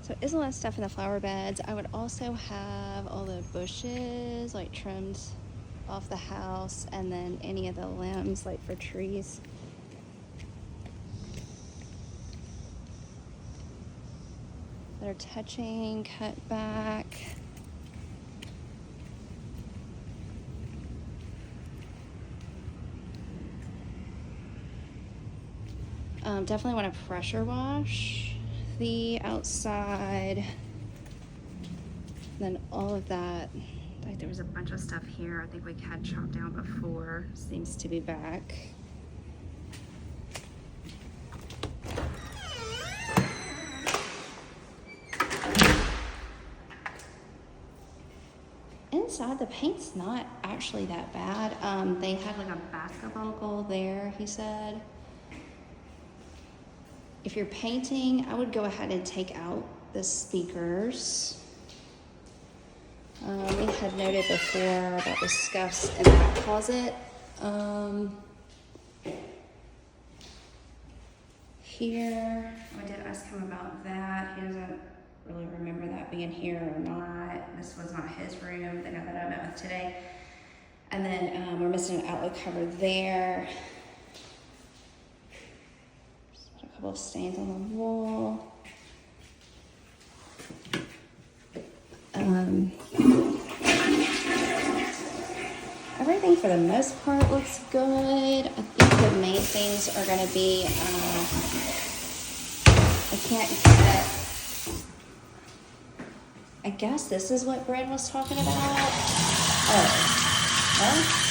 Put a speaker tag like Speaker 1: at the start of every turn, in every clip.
Speaker 1: So it is a lot of stuff in the flower beds. I would also have all the bushes like trimmed off the house, and then any of the limbs like for trees. That are touching, cut back. Definitely want to pressure wash the outside. Then all of that, like there was a bunch of stuff here I think we had chopped down before, seems to be back. Inside, the paint's not actually that bad. They had like a basketball goal there, he said. If you're painting, I would go ahead and take out the speakers. We had noted before about the scuffs in that closet. Here, I did ask him about that. He doesn't really remember that being here or not. This was not his room, the guy that I met with today. And then we're missing an outlet cover there. A couple of stains on the wall. Everything for the most part looks good. I think the main things are going to be, I can't get, I guess this is what Brad was talking about. Oh, well.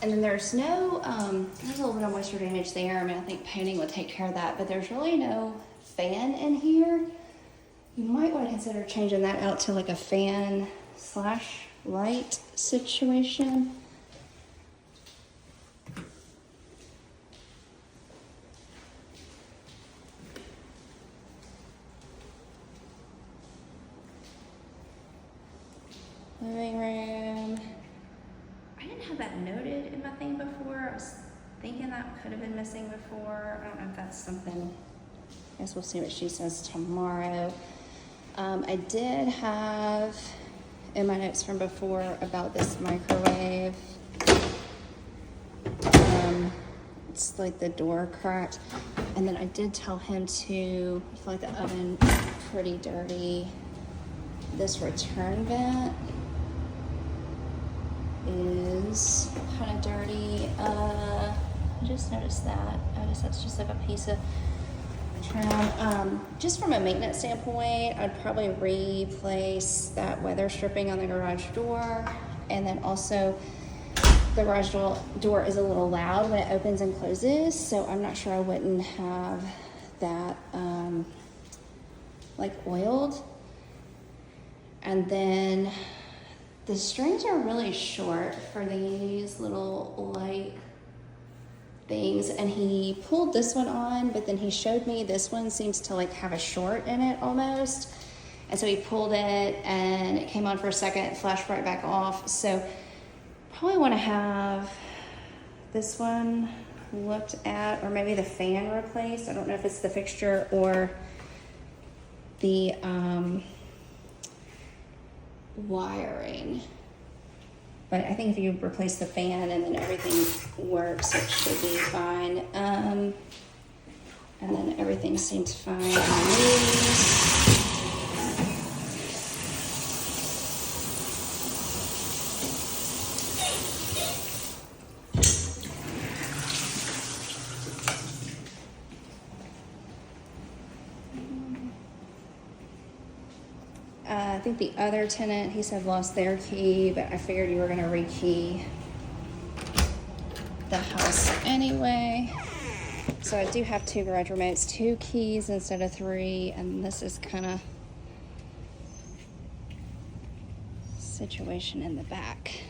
Speaker 1: And then there's no, there's a little bit of moisture damage there. I mean, I think painting would take care of that, but there's really no fan in here. You might want to consider changing that out to like a fan slash light situation. Living room. I didn't have that noted in my thing before. I was thinking that could have been missing before. I don't know if that's something. I guess we'll see what she says tomorrow. I did have in my notes from before about this microwave. It's like the door cracked. And then I did tell him to, I feel like the oven is pretty dirty. This return vent is kind of dirty. I just noticed that. I guess that's just like a piece of trim. Just from a maintenance standpoint, I'd probably replace that weather stripping on the garage door. And then also the garage door is a little loud when it opens and closes. So I'm not sure I wouldn't have that like oiled. And then the strings are really short for these little light things, and he pulled this one on, but then he showed me this one seems to like have a short in it almost. And so he pulled it and it came on for a second, flashed right back off. So probably want to have this one looked at, or maybe the fan replaced. I don't know if it's the fixture or the wiring, but I think if you replace the fan and then everything works, it should be fine. And then everything seems fine on these. I think the other tenant, he said, lost their key, but I figured you were going to rekey the house anyway. So I do have 2 garage remotes, 2 keys instead of 3, and this is kind of situation in the back.